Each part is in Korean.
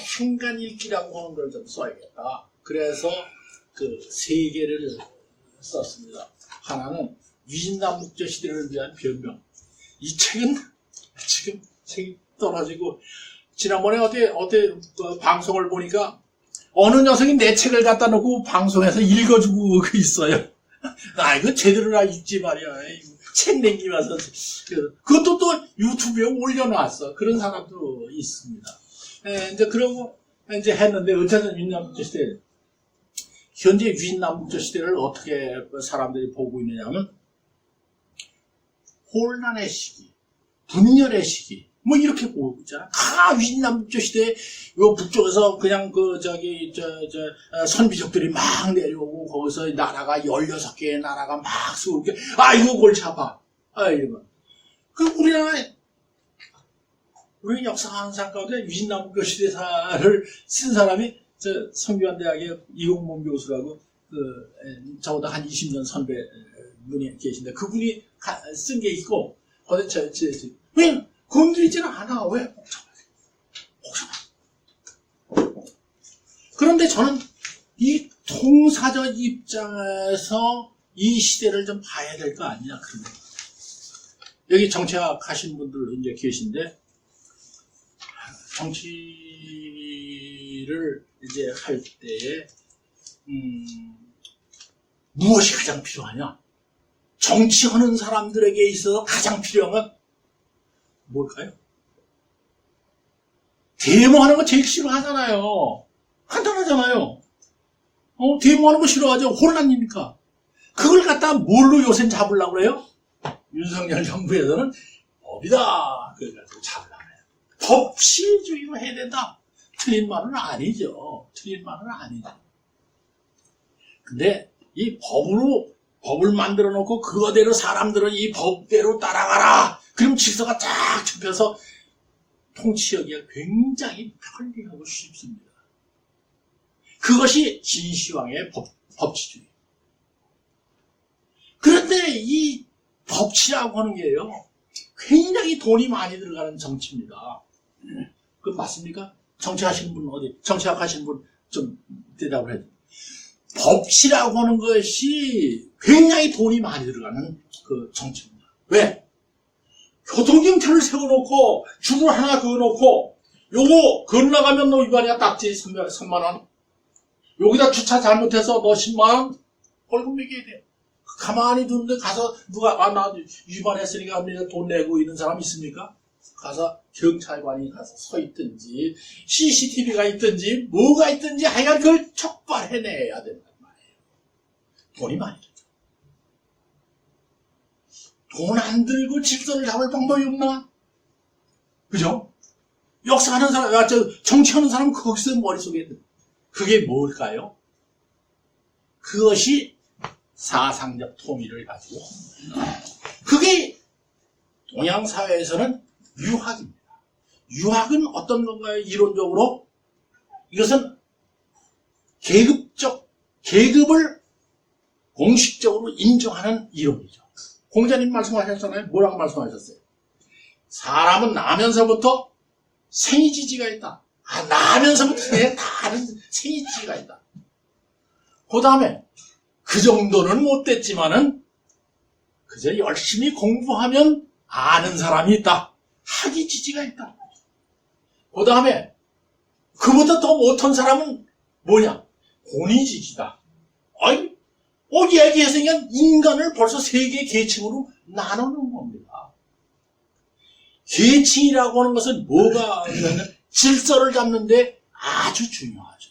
행간일기라고 하는 걸 좀 써야겠다. 그래서 그 세 개를 썼습니다. 하나는 위진남북조 시대를 위한 변명. 이 책은 지금 책이 떨어지고, 지난번에 어디 방송을 보니까 어느 녀석이 내 책을 갖다 놓고 방송에서 읽어주고 있어요. 아, 이거 제대로 읽지 말이야. 책 남기면서. 그것도 또 유튜브에 올려놨어. 그런 사람도 있습니다. 이제 그러고 이제 했는데, 어쨌든 위진남북조 시대, 현재 위진남북조 시대를 어떻게 사람들이 보고 있느냐면, 혼란의 시기, 분열의 시기, 뭐 이렇게 보고 있잖아. 위진남북조 시대에 요 북쪽에서 그냥 선비족들이 막 내려오고, 거기서 나라가 16개의 나라가 막 쏘게, 이거 골치 아파. 이거. 우리 역사하는 사람 가운데 위진남북조 시대사를 쓴 사람이 성균관대학의 이홍범 교수라고, 저보다 한 20년 선배 분이 계신데, 그분이 쓴 게 있고, 왜 건드리지는 않아? 왜? 복잡해. 그런데 저는 이 통사적 입장에서 이 시대를 좀 봐야 될 거 아니냐, 그런 거. 여기 정치학 하신 분들 이제 계신데, 정치를 이제 할 때에, 무엇이 가장 필요하냐? 정치하는 사람들에게 있어서 가장 필요한 건 뭘까요? 데모하는 거 제일 싫어하잖아요. 간단하잖아요. 데모하는 거 싫어하죠. 혼란입니까? 그걸 갖다 뭘로 요새 잡으려고 그래요? 윤석열 정부에서는 법이다. 그걸 가지고 잡으려고 해요. 법치주의로 해야 된다. 틀린 말은 아니죠. 틀린 말은 아니죠. 근데 이 법을 만들어 놓고 그거대로 사람들은 이 법대로 따라가라. 그럼 질서가 쫙 잡혀서 통치하기가 굉장히 편리하고 쉽습니다. 그것이 진시황의 법치주의. 그런데 이 법치라고 하는 게요, 굉장히 돈이 많이 들어가는 정치입니다. 그건 맞습니까? 정치하시는 분 정치학 하시는 분 좀 대답을 해줘. 법치라고 하는 것이 굉장히 돈이 많이 들어가는 그 정치입니다. 왜? 교통경찰을 세워놓고, 줄을 하나 그어놓고, 요거 건너가면 너 위반이야, 딱지 3만원. 여기다 주차 잘못해서 너 10만원 벌금 매겨야 돼. 가만히 두는데 가서 누가, 나 위반했으니까 돈 내고 있는 사람 있습니까? 가서 경찰관이 가서 서 있든지, CCTV가 있든지, 뭐가 있든지 하여간 그걸 촉발해내야 된단 말이에요. 돈이 많이 들죠. 돈 안 들고 질서를 잡을 방법이 없나? 그죠? 역사하는 사람, 정치하는 사람은 거기서 머릿속에 있는. 그게 뭘까요? 그것이 사상적 통일을 가지고, 그게 동양사회에서는 유학입니다. 유학은 어떤 건가요? 이론적으로 이것은 계급을 공식적으로 인정하는 이론이죠. 공자님 말씀하셨잖아요. 뭐라고 말씀하셨어요? 사람은 나면서부터 생이지지가 있다. 나면서부터 다 아는 생이지지가 있다. 그 다음에 그 정도는 못됐지만은 그저 열심히 공부하면 아는 사람이 있다. 학이지지가 있다. 그 다음에 그보다 더 못한 사람은 뭐냐? 권위지지다. 얘기해서 인간을 벌써 세 개의 계층으로 나누는 겁니다. 계층이라고 하는 것은 뭐가 하냐면 질서를 잡는데 아주 중요하죠.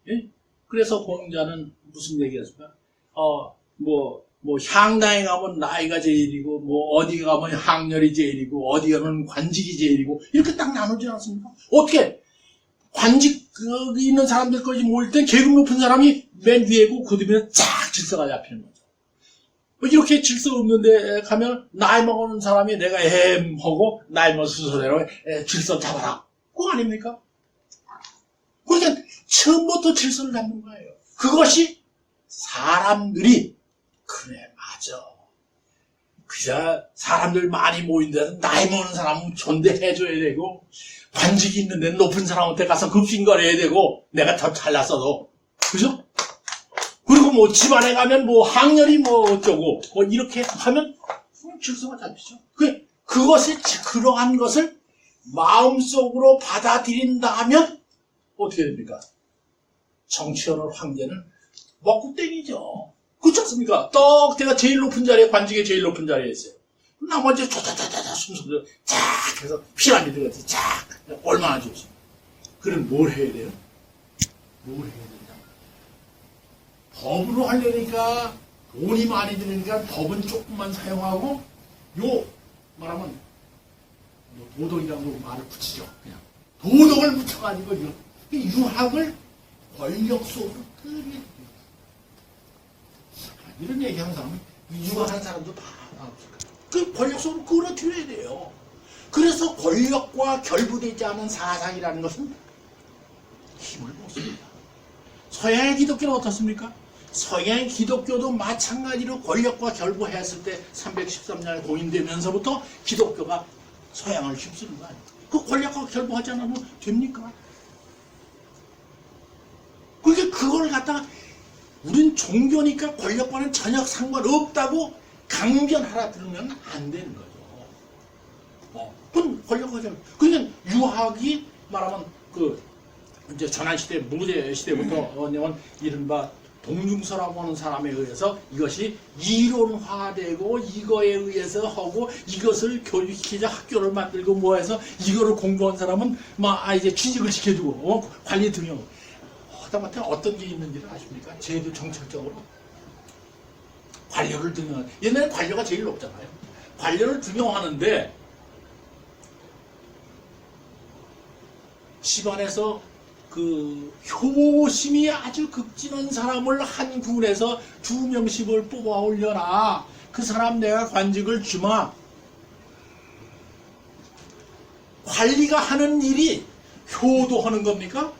예? 그래서 공자는 무슨 얘기했습니까? 향당에 가면 나이가 제일이고, 어디 가면 학렬이 제일이고, 어디 가면 관직이 제일이고, 이렇게 딱 나누지 않습니까? 어떻게? 관직, 있는 사람들까지 모일 때 계급 높은 사람이 맨 위에고, 그 뒤에 쫙 질서가 잡히는 거죠. 이렇게 질서 없는데 가면, 나이 먹은 사람이 내가 하고, 나이 먹은 순서대로 질서 잡아라. 그거 아닙니까? 그러니까, 처음부터 질서를 잡는 거예요. 그것이 사람들이, 그래, 맞아. 그 그자 사람들 많이 모인 데서 나이 먹는 사람은 존대해줘야 되고 관직이 있는 데는 높은 사람한테 가서 급신거려야 되고 내가 더 잘났어도 그죠? 그리고 뭐 집안에 가면 뭐 학렬이 뭐 어쩌고 뭐 이렇게 하면 질서가 잡히죠. 그것이 그러한 것을 마음속으로 받아들인다면 어떻게 됩니까? 정치연합 황제는 먹구땡이죠. 그렇지 않습니까? 떡 내가 제일 높은 자리에 관직에 제일 높은 자리에 있어요. 나머지 조자자자자 순서대로 쫙 해서 피라미드 같이 쫙 얼마나 좋지. 그럼 뭘 해야 돼요? 뭘 해야 된다? 법으로 하려니까 돈이 많이 드니까 법은 조금만 사용하고 요 말하면 도덕이라고 말을 붙이죠. 그냥 도덕을 붙여가지고 이 유학을 권력 속으로 끌어야 돼요. 이런 얘기하는 사람은 유학하는 사람도 다 그 권력 속으로 끌어들여야 돼요. 그래서 권력과 결부되지 않은 사상이라는 것은 힘을 못 씁니다. 서양의 기독교는 어떻습니까? 서양의 기독교도 마찬가지로 권력과 결부했을 때 313년에 공인되면서부터 기독교가 서양을 휩쓰는 거 아니에요. 그 권력과 결부하지 않으면 됩니까? 그러니까 그걸 갖다가 우린 종교니까 권력과는 전혀 상관없다고 강변하라 들으면 안 되는 거죠. 그건 권력과 결부. 그러니까 유학이 말하면 이제 전환시대, 무대시대부터 뭐냐면 이른바 동중서라고 하는 사람에 의해서 이것이 이론화되고 이거에 의해서 하고 이것을 교육시키자 학교를 만들고 뭐해서 이거를 공부한 사람은 이제 취직을 시켜주고 관리 등용 하다못해 어떤 게 있는지를 아십니까? 제도 정책적으로 관료를 등용. 옛날에 관료가 제일 높잖아요. 관료를 등용하는데 집안에서 효심이 아주 극진한 사람을 한 군에서 2명씩을 뽑아 올려라. 그 사람 내가 관직을 주마. 관리가 하는 일이 효도하는 겁니까?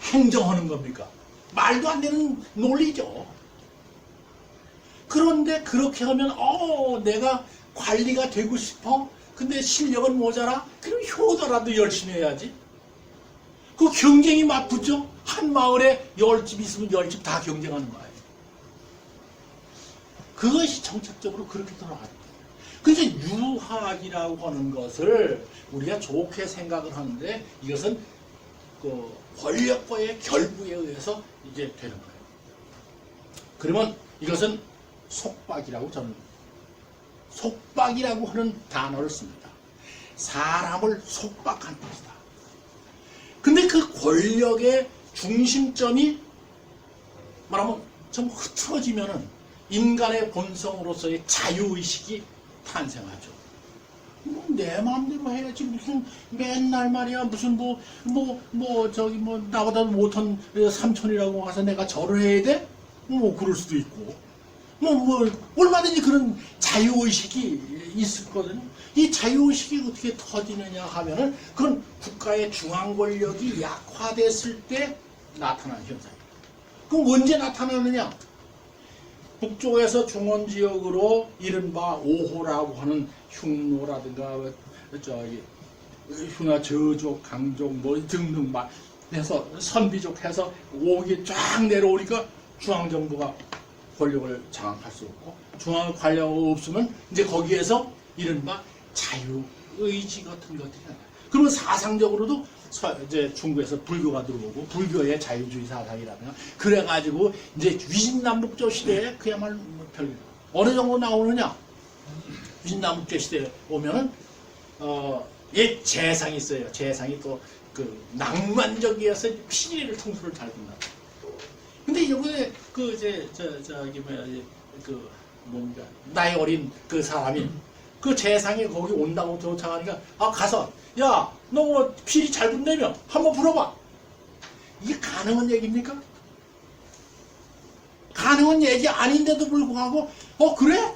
행정하는 겁니까? 말도 안 되는 논리죠. 그런데 그렇게 하면 내가 관리가 되고 싶어? 근데 실력은 모자라? 그럼 효도라도 열심히 해야지. 그 경쟁이 맞붙죠? 한 마을에 10집 있으면 10집 다 경쟁하는 거예요. 그것이 정책적으로 그렇게 돌아가는 거예요. 그래서 유학이라고 하는 것을 우리가 좋게 생각을 하는데 이것은 권력과의 결부에 의해서 이제 되는 거예요. 그러면 이것은 속박이라고 저는 속박이라고 하는 단어를 씁니다. 사람을 속박하는 것이다. 근데 그 권력의 중심점이 말하면 좀 흐트러지면은 인간의 본성으로서의 자유의식이 탄생하죠. 내 마음대로 해야지 무슨 맨날 말이야 무슨 나보다 못한 삼촌이라고 와서 내가 절을 해야 돼? 그럴 수도 있고 얼마든지 그런 자유의식이 있었거든요. 이 자유의식이 어떻게 터지느냐 하면은 그건 국가의 중앙 권력이 약화됐을 때 나타나는 현상이에요. 그럼 언제 나타나느냐? 북쪽에서 중원지역으로 이른바 5호라고 하는 흉노라든가 흉하 저족, 강족 등등 막 해서 선비족 해서 오기 쫙 내려오니까 중앙정부가 권력을 장악할 수 없고 중앙 권력 없으면 이제 거기에서 이른바 자유의지 같은 것들이 나와요. 그러면 사상적으로도 이제 중국에서 불교가 들어오고 불교의 자유주의 사상이라면 그래가지고 이제 위진남북조 시대에 그야말로 별 어느 정도 나오느냐? 위진남북조 시대에 오면은 옛 재상이 있어요. 재상이 또 낭만적이어서 피리를 통수를 잘 둔다. 근데 이번에 나이 어린 그 사람이 그 재상이 거기 온다고 도착하니까 가서 야 너 뭐 피리 잘 분내며 한번 불어봐. 이게 가능한 얘기입니까? 가능한 얘기 아닌데도 불구하고 그래?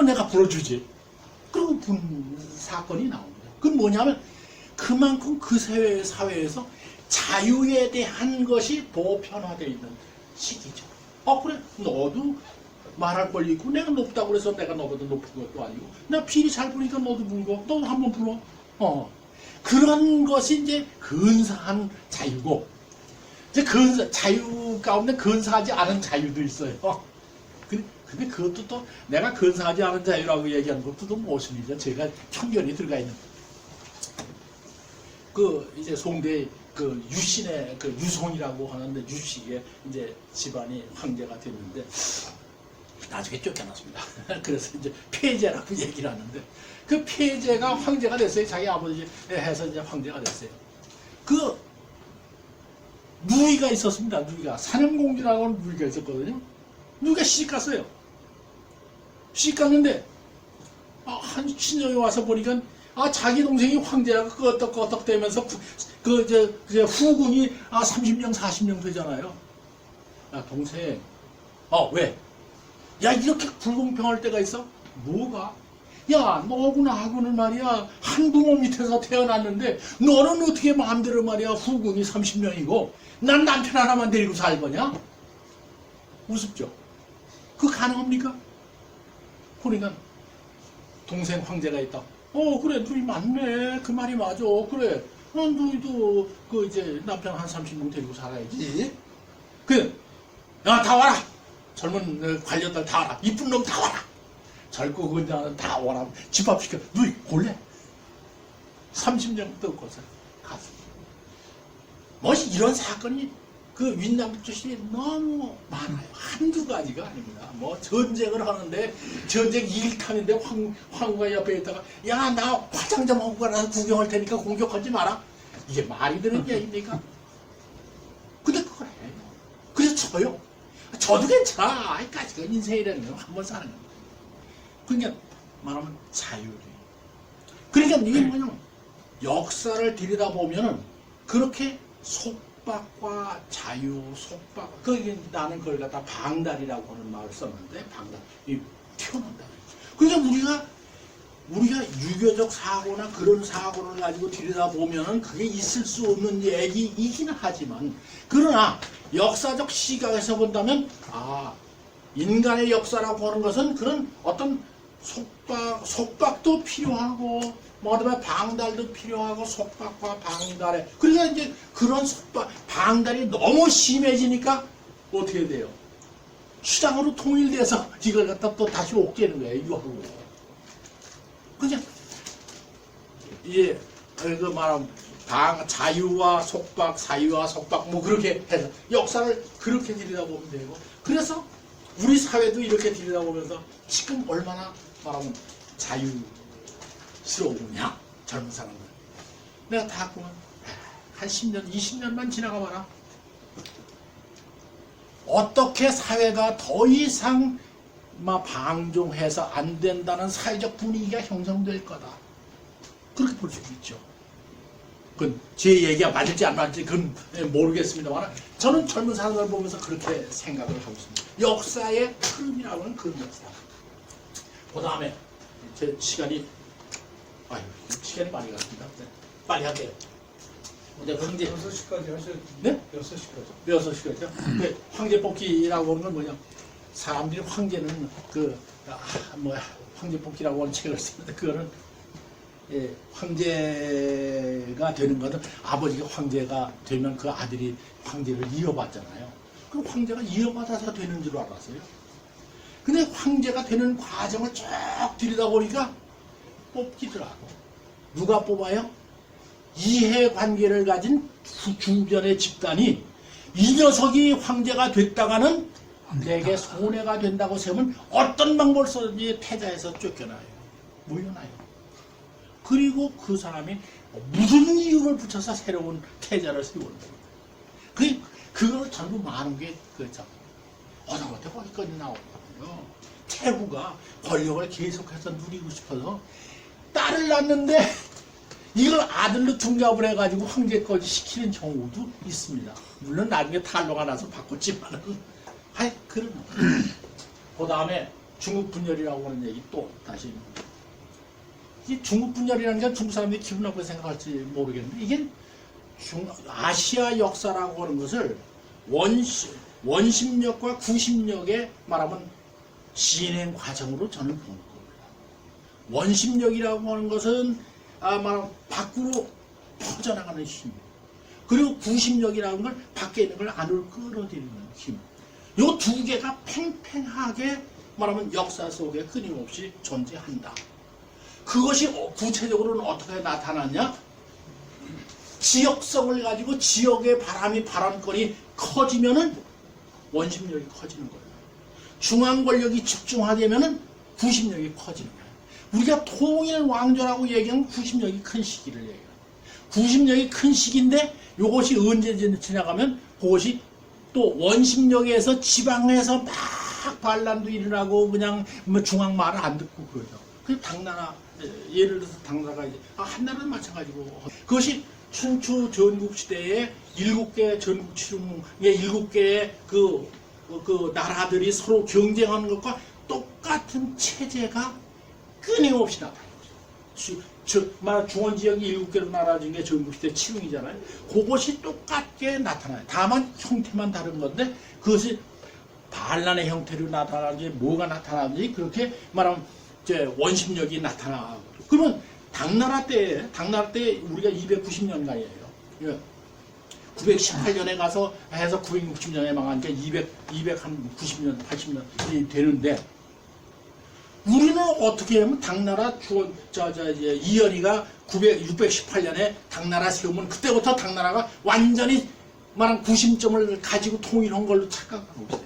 내가 불어주지. 그리고 분 사건이 나옵니다. 그건 뭐냐면 그만큼 그 사회에서 자유에 대한 것이 보편화되어 있는 시기죠. 그래 너도 말할 권리 있고 내가 높다고 그래서 내가 너보다 높은 것도 아니고 내가 필이 잘 부니까 너도 불고 너도 한번 불어. 그런 것이 이제 근사한 자유고 이제 자유 가운데 근사하지 않은 자유도 있어요. 근데 그것도 또 내가 근사하지 않은 자유라고 얘기하는 것도 또 모순이죠. 제가 편견이 들어가 있는. 이제 송대 유신의 유송이라고 하는데 유씨의 이제 집안이 황제가 됐는데 나중에 쫓겨났습니다. 그래서 이제 폐제라고 얘기를 하는데 그 폐제가 황제가 됐어요. 자기 아버지 해서 이제 황제가 됐어요. 누이가 있었습니다. 누이가 사령공주라고 하는 누이가 있었거든요. 누이가 시집갔어요. 시집갔는데 한 친정에 와서 보니까 자기 동생이 황제라고 끄덕끄덕대면서 후군이 30명 40명 되잖아요. 야 동생 왜? 야 이렇게 불공평할 때가 있어? 뭐가? 야 너하고 나하고는 말이야 한 부모 밑에서 태어났는데 너는 어떻게 마음대로 말이야 후군이 30명이고 난 남편 하나만 데리고 살 거냐? 우습죠? 그거 가능합니까? 그러니까 동생 황제가 있다. 그래 누이 맞네. 그 말이 맞아. 그래 누이도 이제 남편 한 30명 데리고 살아야지. 다 와라. 젊은 관료들 다 와라. 이쁜 놈 다 와라. 젊고 건장한 다 와라. 집합시켜. 누이 골래 30년 뜯고서 갔어. 이런 사건이 윈남주시에 너무 많아요. 한두 가지가 아닙니다. 전쟁을 하는데 전쟁 1탄인데 황후가 옆에 있다가 야 나 화장 좀 하고 가라 구경할 테니까 공격하지 마라. 이게 말이 되는 얘기입니까? 근데 그걸 해요. 그래서 져요. 저도 괜찮아. 아이까지 인생이라는 건 한 번 사는 겁니다. 그러니까 말하면 자유주의. 그러니까 이게 뭐냐면 역사를 들여다보면은 그렇게 속박과 자유, 속박. 나는 그걸 갖다 방달이라고 하는 말을 썼는데 방달. 튀어나온다. 그러니까 우리가 유교적 사고나 그런 사고를 가지고 들여다보면은 그게 있을 수 없는 얘기이긴 하지만 그러나 역사적 시각에서 본다면 인간의 역사라고 하는 것은 그런 어떤 속박도 필요하고 그다음에 방달도 필요하고 속박과 방달에 그러니까 이제 그런 방달이 너무 심해지니까 어떻게 돼요? 수장으로 통일돼서 이걸 갖다 또 다시 옥죄는 거예요. 유학으로. 그냥 말하면 자유와 속박, 사유와 속박 그렇게 해서 역사를 그렇게 들여다보면 되고 그래서 우리 사회도 이렇게 들여다보면서 지금 얼마나 말하면 자유스러우냐 젊은 사람들. 내가 다 보면 한 10년, 20년만 지나가 봐라. 어떻게 사회가 더 이상 방종해서 안 된다는 사회적 분위기가 형성될 거다. 그렇게 볼 수 있죠. 그건 제 얘기가 맞을지 안 맞을지 그건 모르겠습니다만 저는 젊은 사람들 보면서 그렇게 생각을 하고 있습니다. 역사의 흐름이라고 하는 그런 역사. 그 다음에 제 시간이 많이 갔습니다. 빨리 할게요. 황제 6시까지 하셔야 네? 6시까지. 6시까지요? 황제 뽑기라고 하는 건 뭐냐? 사람들이 황제는 황제 뽑기라고 하는 책을 쓰는데 그거는 황제가 되는 것은 아버지가 황제가 되면 그 아들이 황제를 이어받잖아요. 그럼 황제가 이어받아서 되는 줄 알았어요. 근데 황제가 되는 과정을 쭉 들여다보니까 뽑기더라고. 누가 뽑아요? 이해관계를 가진 주변의 집단이 이 녀석이 황제가 됐다가는 내게 손해가 된다고 세우면 어떤 방법을 써든지 패자에서 쫓겨나요. 물려나요. 그리고 그 사람이 무슨 이유를 붙여서 새로운 태자를 세우는 거예요. 그걸 전부 많은 게 그렇죠. 어느것도 거기까지 나오거든요. 태후가 권력을 계속해서 누리고 싶어서 딸을 낳는데 이걸 아들로 둔갑을 해가지고 황제까지 시키는 경우도 있습니다. 물론 나중에 탄로가 나서 바꿨지만은 그런 그 다음에 중국 분열이라고 하는 얘기 또 다시 이 중국 분열이라는 게 중국 사람들이 기분 나쁘게 생각할지 모르겠는데 이게 아시아 역사라고 하는 것을 원심력과 구심력에 말하면 진행 과정으로 저는 보는 겁니다. 원심력이라고 하는 것은 아마 밖으로 퍼져나가는 힘, 그리고 구심력이라는 걸 밖에 있는 걸 안으로 끌어들이는 힘, 요 두 개가 팽팽하게 말하면 역사 속에 끊임없이 존재한다. 그것이 구체적으로는 어떻게 나타났냐? 지역성을 가지고 지역의 바람권이 커지면은 원심력이 커지는 거예요. 중앙 권력이 집중하되면은 구심력이 커지는 거예요. 우리가 통일 왕조라고 얘기하면 구심력이 큰 시기를 얘기해요. 구심력이 큰 시기인데 이것이 언제 지나가면 그것이 또 원심력에서 지방에서 막 반란도 일어나고 그냥 뭐 중앙 말을 안 듣고 그러죠. 그 당나라, 예를 들어서 당나라가 이제 한나라는 마찬가지고, 그것이 춘추 전국시대에 7개 전국 칠흥의 7개의 그 나라들이 서로 경쟁하는 것과 똑같은 체제가 끊임없이 나타나요. 중원지역이 7개로 나눠진 게 전국시대 칠흥이잖아요. 그것이 똑같게 나타나요. 다만 형태만 다른 건데 그것이 반란의 형태로 나타나는지 뭐가 나타나는지 그렇게 말하면 이제 원심력이 나타나고. 그러면 당나라 때 우리가 290년간이에요. 918년에 가서 해서 960년에 망하니까 290년, 80년이 되는데, 우리는 어떻게 하면 당나라 이제 이연희가 618년에 당나라 세우면 그때부터 당나라가 완전히 말한 구심점을 가지고 통일한 걸로 착각하고 있어요.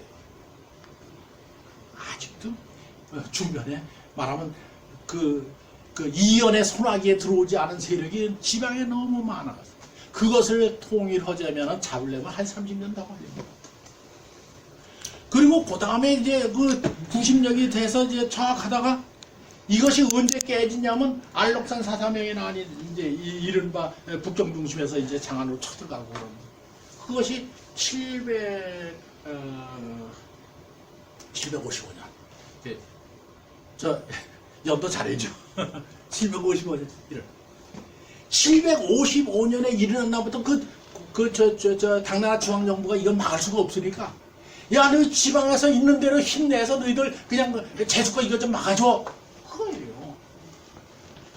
아직도 주변에 말하면 그 이연의 손아귀에 들어오지 않은 세력이 지방에 너무 많아서 그것을 통일하자면 잡으려면 한 30년 더 걸립니다. 그리고 그 다음에 이제 그 구심력이 돼서 이제 쫙하다가 이것이 언제 깨지냐면 알록산 사사명에 나니 이제 이른바 북경 중심에서 이제 장안으로 쳐들어가고 그러는 그것이 755년. 저 연도 잘해줘. 755년. 755년에 일어난 날부터 당나라 중앙정부가 이걸 막을 수가 없으니까, 야, 너희 지방에서 있는 대로 힘내서 너희들 그냥 제주권 이거 좀 막아줘. 그거예요.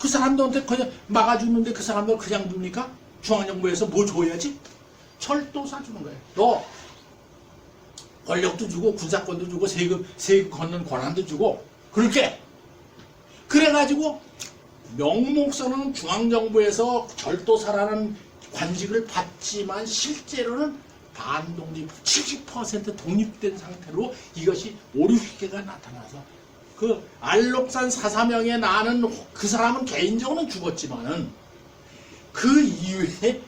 그 사람들한테 그냥 막아주는데 그 사람들 그냥 둡니까? 중앙정부에서 뭐 줘야지? 철도 사주는 거예요. 너 권력도 주고 군사권도 주고 세금 걷는 권한도 주고 그렇게. 그래가지고 명목서는 중앙정부에서 절도사라는 관직을 받지만 실제로는 반독립 70% 독립된 상태로 이것이 5, 60개가 나타나서 그 알록산 사사명에 나는 그 사람은 개인적으로는 죽었지만은 그 이후에 5,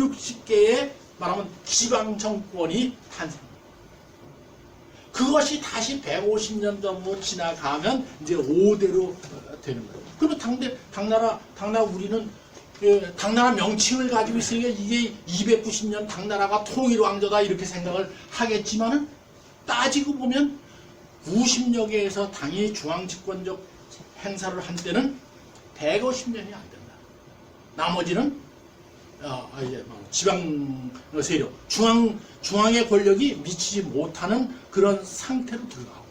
60개의 말하면 지방정권이 탄생합니다. 그것이 다시 150년 정도 지나가면 이제 5대로 되는 거예요. 그러면 당나라 우리는 당나라 명칭을 가지고 있으니까 이게 290년 당나라가 통일왕조다 이렇게 생각을 하겠지만은 따지고 보면 구심력에서 당이 중앙집권적 행사를 한 때는 150년이 안 된다. 나머지는 지방 세력, 중앙의 권력이 미치지 못하는 그런 상태로 들어가고,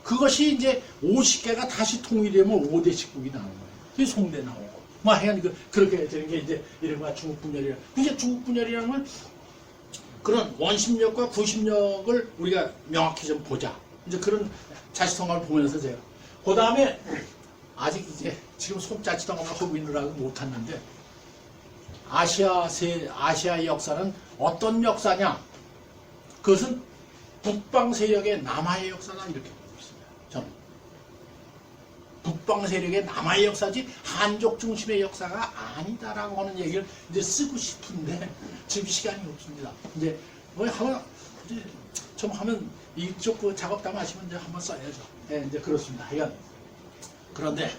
그것이 이제 50개가 다시 통일되면 5대 식국이 나오는 거예요. 그게 송대 나오고, 하여간 그렇게 되는 게 이제 이른바 중국분열이라. 이제 중국분열이라는 건 그런 원심력과 구심력을 우리가 명확히 좀 보자. 이제 그런 자치통합을 보면서 제가 그 다음에 아직 이제 지금 속자치통합을 하고 있느라고 못했는데, 아시아의 역사는 어떤 역사냐? 그것은 북방 세력의 남하의 역사다 이렇게 보고 있습니다. 저는 북방 세력의 남하의 역사지 한족 중심의 역사가 아니다라고 하는 얘기를 이제 쓰고 싶은데 지금 시간이 없습니다. 이제 뭐 하면 이쪽 그 작업 다 마시면 이제 한번 써야죠. 네, 이제 그렇습니다. 하여간 그런데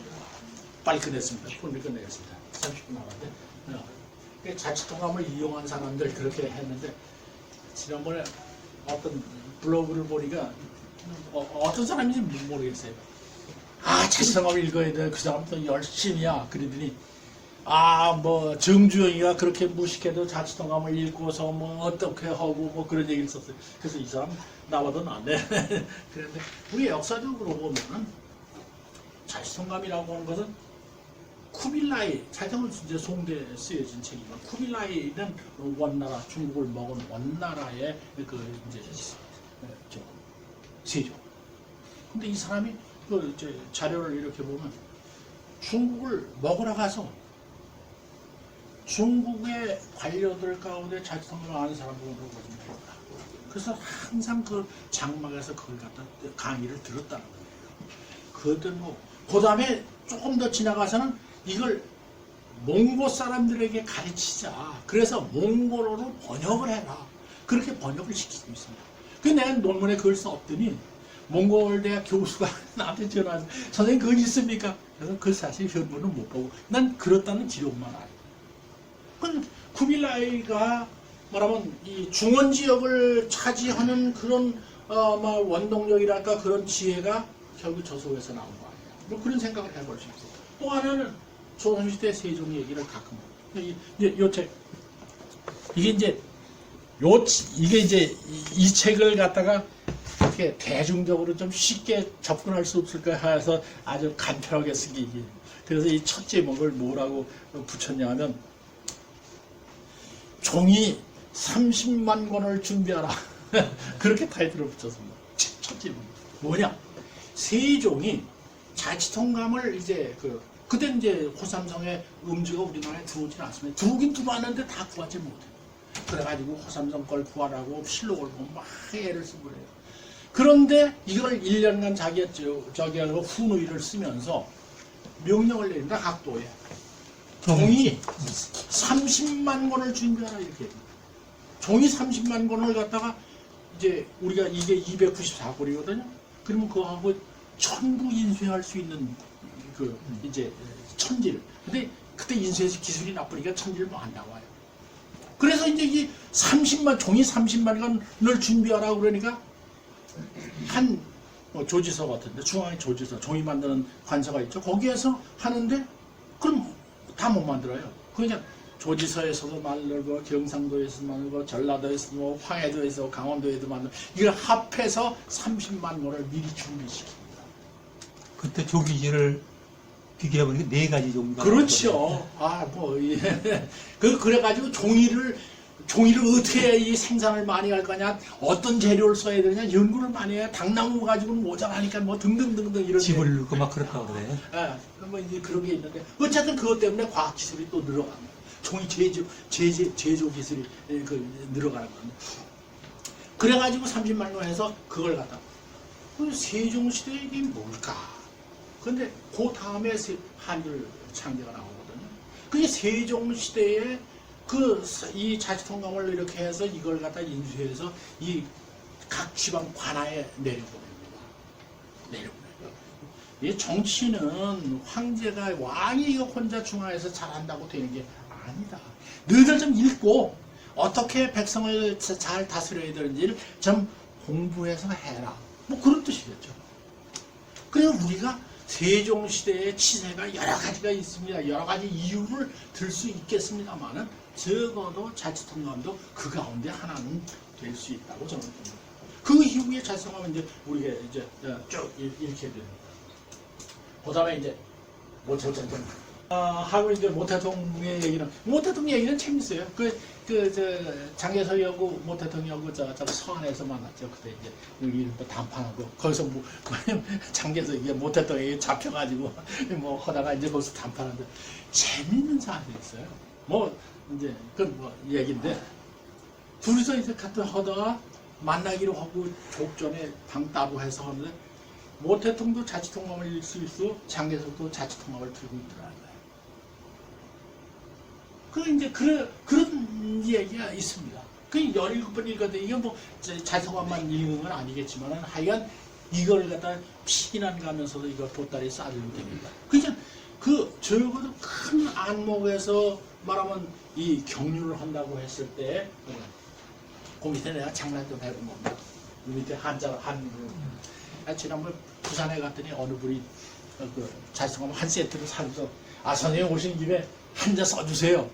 빨리 끝냈습니다. 오늘 끝내겠습니다. 30분 남았는데. 자치통합을 이용한 사람들 그렇게 했는데, 지난번에 어떤 블로그를 보니까 어떤 사람인지 모르겠어요. 자치통합을 읽어야 돼. 그 사람도 열심히야. 그러더니 뭐 정주영이가 그렇게 무식해도 자치통감을 읽고서 뭐 어떻게 하고 뭐 그런 얘기를 썼어요. 그래서 이 사람 나와도 안 돼. 그런데 우리 역사적으로 보면은 자치통감이라고 하는 것은 쿠빌라이, 자치통은 이제 송대에 쓰여진 책이지만 쿠빌라이는 원나라, 중국을 먹은 원나라의 그 이제 세종. 근데 이 사람이 그 이제 자료를 이렇게 보면 중국을 먹으러 가서 중국의 관료들 가운데 자치통감을 아는 사람들을 보거든요. 그래서 항상 그 장막에서 그걸 갖다 강의를 들었다는 거예요. 그것도 그 다음에 조금 더 지나가서는 이걸 몽고 사람들에게 가르치자. 그래서 몽골어로 번역을 해라. 그렇게 번역을 시키고 있습니다. 그래서 내가 논문에 그걸 썼더니 몽골대학 교수가 나한테 전화해서 선생님 그건 있습니까? 그래서 그 사실 현문은 못 보고 난 그렇다는 기록만 알고. 쿠빌라이가 말하면 이 중원 지역을 차지하는 그런 원동력이랄까 그런 지혜가 결국 저 속에서 나온 거 아니야. 뭐 그런 생각을 해볼 수 있어. 또 하나는 조선시대 세종 얘기를 가끔 요 책 이게 이제 이 책을 갖다가 어떻게 대중적으로 좀 쉽게 접근할 수 없을까 해서 아주 간편하게 쓰기. 그래서 이 첫 제목을 뭐라고 붙였냐 하면 종이 30만 권을 준비하라. 그렇게 타이틀을 붙였습니다. 첫 제목. 뭐냐? 세종이 자치통감을 이제 그때 이제 호삼성의 음주가 우리나라에 들어오진 않습니다. 들어오긴 들어왔는데 다 구하지 못해요. 그래가지고 호삼성 걸 구하라고 실록을 보면 막 애를 쓰고 그래요. 그런데 이걸 1년간 자기가 훈의를 쓰면서 명령을 내린다. 각도에. 종이 30만 권을 준비하라 이렇게. 종이 30만 권을 갖다가 이제 우리가 이게 294권이거든요. 그러면 그거하고 전부 인쇄할 수 있는 그 이제 천지를. 근데 그때 인쇄 기술이 나쁘니까 천지를 뭐 안 나와요. 그래서 이제 이 종이 30만 권을 준비하라고 그러니까 한 조지서 같은데 중앙에 조지서 종이 만드는 관서가 있죠. 거기에서 하는데 그럼 다 못 만들어요. 그냥 조지서에서도 만들고 경상도에서도 만들고 전라도에서도 뭐 황해도에서 강원도에도 만들고 이걸 합해서 30만 권을 미리 준비시킵니다. 그때 조기제를 비교해보니까 4가지 종류가 그렇죠. 그래가지고 종이를 어떻게 이 생산을 많이 할 거냐, 어떤 재료를 써야 되냐, 연구를 많이 해야 당나무 가지고는 모자라니까 뭐 등등등등 이런. 집을 넣고 막 그렇다고 그래. 뭐 이제 그런 게 있는데 어쨌든 그것 때문에 과학 기술이 또 늘어갑니다. 종이 제조 기술이 늘어가는 겁니다. 그래가지고 30만 원 해서 그걸 갖다. 세종시대에 이게 뭘까? 근데 그 다음에 한글 창제가 나오거든요. 그게 세종시대에 이 자치통감을 이렇게 해서 이걸 갖다 인수해서 이 각 지방 관하에 내려보냅니다. 이 정치는 황제가 왕이 이거 혼자 중앙에서 잘한다고 되는 게 아니다. 너희들 좀 읽고 어떻게 백성을 잘 다스려야 되는지를 좀 공부해서 해라. 뭐 그런 뜻이겠죠. 그래서 우리가 세종시대의 치세가 여러 가지가 있습니다. 여러 가지 이유를 들 수 있겠습니다만은 적어도 자치통감도 그 가운데 하나는 될 수 있다고 저는 봅니다. 그 이후에 자치통감은 이제 우리가 이제 쭉 이렇게 됩니다. 그 다음에 이제 하고 이제 모태통의 얘기는 재밌어요. 장개석이하고 모태통이하고 저 서안에서 만났죠. 그때 이제 여기 담판하고 거기서 장개석이 모태통이 잡혀가지고 뭐 하다가 이제 거기서 담판하는데 재밌는 사안이 있어요. 이제 얘기인데 둘이서 이제 하다가 만나기로 하고 족전에 방 따로 해서 하는데 모태통도 자치통감을 읽을 수 있고 장개석도 자치통감을 들고 있더라고요. 이제 그런 얘기가 있습니다. 17번 읽었는데 이게 자치통감만 읽은 건 아니겠지만 하여간 이걸 갖다 피난 가면서도 이거 보따리 싸들고 됩니다. 적어도 큰 안목에서 말하면 이 경륜을 한다고 했을 때 그 밑에 내가 장난 좀 해본 겁니다. 그 밑에 지난번 부산에 갔더니 어느 분이 자치통감 한 세트를 사서 아, 선생님 오신 김에 한 자 써주세요.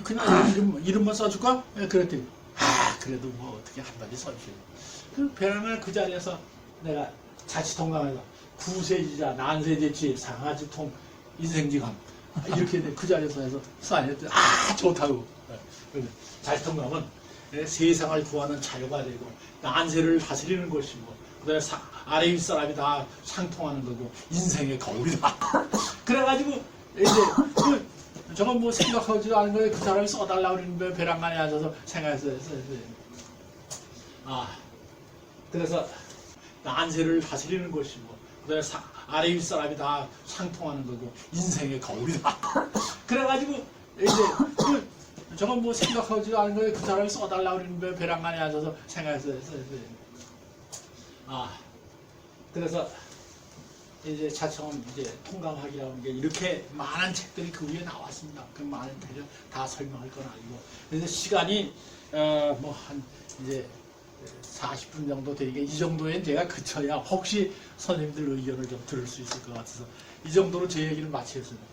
그냥 이름만 써줄까? 예, 그랬더니, 아, 그래도 뭐 어떻게 한마디 써주세요. 그 벼랑을 그 자리에서 내가 자치통감에서 구세지자, 난세제치, 상하지통, 인생지감 이렇게 그 자리에서 해서 써냈더니 아, 좋다고. 예, 자치통감은 세상을 구하는 자유가 되고 난세를 다스리는 것이고 그다음에 아래 윗사람이 다 상통하는 거고 인생의 거울이다. 그래가지고 이제 저건 뭐 생각하지도 않은 거에 그 사람이 써달라고 그러는데 벼랑간에 앉아서 생각했어요. 아, 그래서 난세를 다스리는 것이고 그다음에 아래 윗사람이 다 상통하는 거고 인생의 거울이다. 그래가지고 이제 저건 뭐 생각하지도 않은 거에 그 사람이 써달라고 그러는데 벼랑간에 앉아서 생각했어요. 아, 그래서 이제 차츰 이제 통감학이라는 게 이렇게 많은 책들이 그 위에 나왔습니다. 그 많은 책을 다 설명할 건 아니고. 그래서 시간이 뭐 한 이제 40분 정도 되니까 이 정도엔 제가 그쳐야 혹시 선생님들 의견을 좀 들을 수 있을 것 같아서 이 정도로 제 얘기를 마치겠습니다.